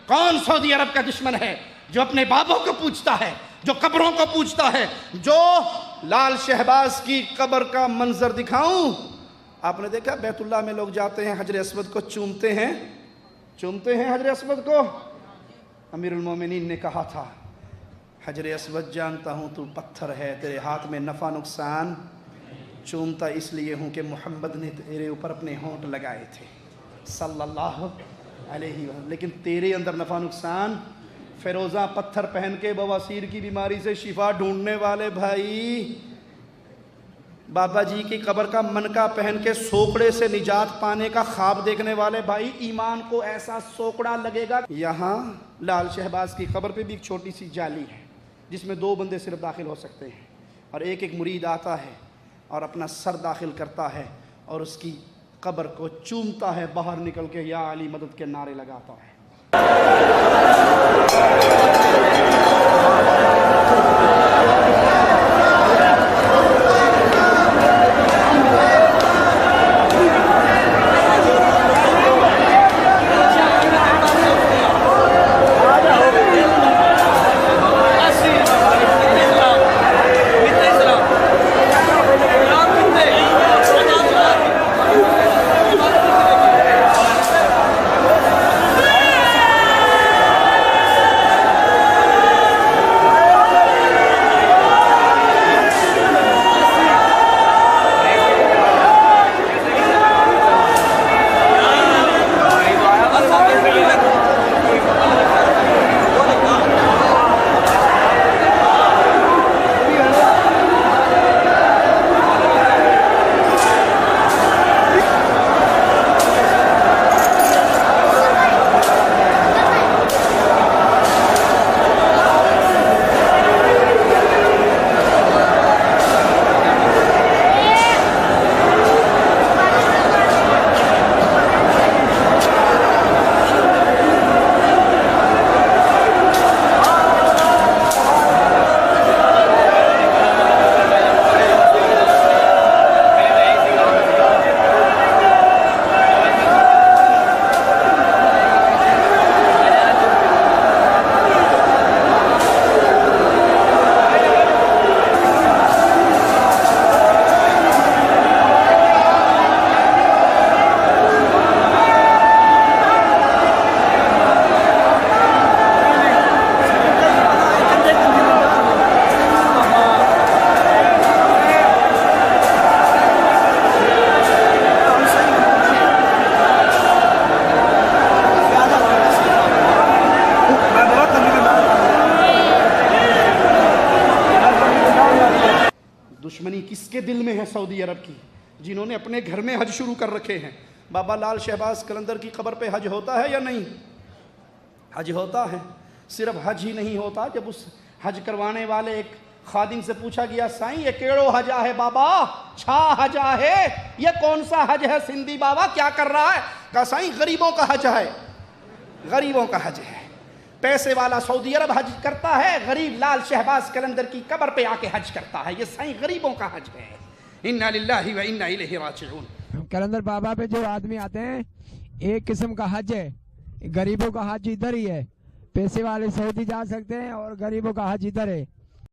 कौन सऊदी अरब का दुश्मन है जो अपने बाबों को पूछता है, जो कब्रों को पूछता है, जो लाल शहबाज की कब्र का मंजर दिखाऊं? आपने देखा बैतुल्लाह में लोग जाते हैं, हजर अस्वद को चूमते हैं हजर अस्वद को। अमीरुल मोमिनीन ने कहा था, हजर अस्वद जानता हूं तू पत्थर है, तेरे हाथ में नफा नुकसान, चूमता इसलिए हूं कि मोहम्मद ने तेरे ऊपर अपने होंठ लगाए थे सल्लल्लाहु अलैहि वसल्लम, लेकिन तेरे अंदर नफा नुकसान। फिरोजा पत्थर पहन के बवासीर की बीमारी से शिफा ढूंढने वाले भाई, बाबा जी की कब्र का मनका पहन के सोकड़े से निजात पाने का ख्वाब देखने वाले भाई, ईमान को ऐसा सोकड़ा लगेगा। यहाँ लाल शहबाज की कब्र पे भी एक छोटी सी जाली है जिसमें 2 बंदे सिर्फ दाखिल हो सकते हैं, और एक एक मुरीद आता है और अपना सर दाखिल करता है और उसकी कब्र को चूमता है, बाहर निकल के या अली मदद के नारे लगाता है। दुश्मनी किसके दिल में है सऊदी अरब की, जिन्होंने अपने घर में हज शुरू कर रखे हैं। बाबा लाल शहबाज कलंदर की कब्र पे हज होता है या नहीं? हज होता है। सिर्फ हज ही नहीं होता, जब उस हज करवाने वाले एक खादिम से पूछा गया, साईं ये केड़ो हजा है बाबा, छा हजा है, ये कौन सा हज है सिंधी बाबा, क्या कर रहा है? कहा साईं गरीबों का हज है, गरीबों का हज है। पैसे वाला सऊदी अरब हज करता है, गरीब लाल शहबाज कलंदर की कब्र पे आके हज करता है, ये साईं गरीबों का हज है। इन्ना लिल्लाहि व इन्ना इलैहि राजिऊन। कलंदर बाबा पे जो आदमी आते हैं, एक किस्म का हज है, गरीबों का हज इधर ही है। पैसे वाले सऊदी जा सकते हैं और गरीबों का हज इधर है।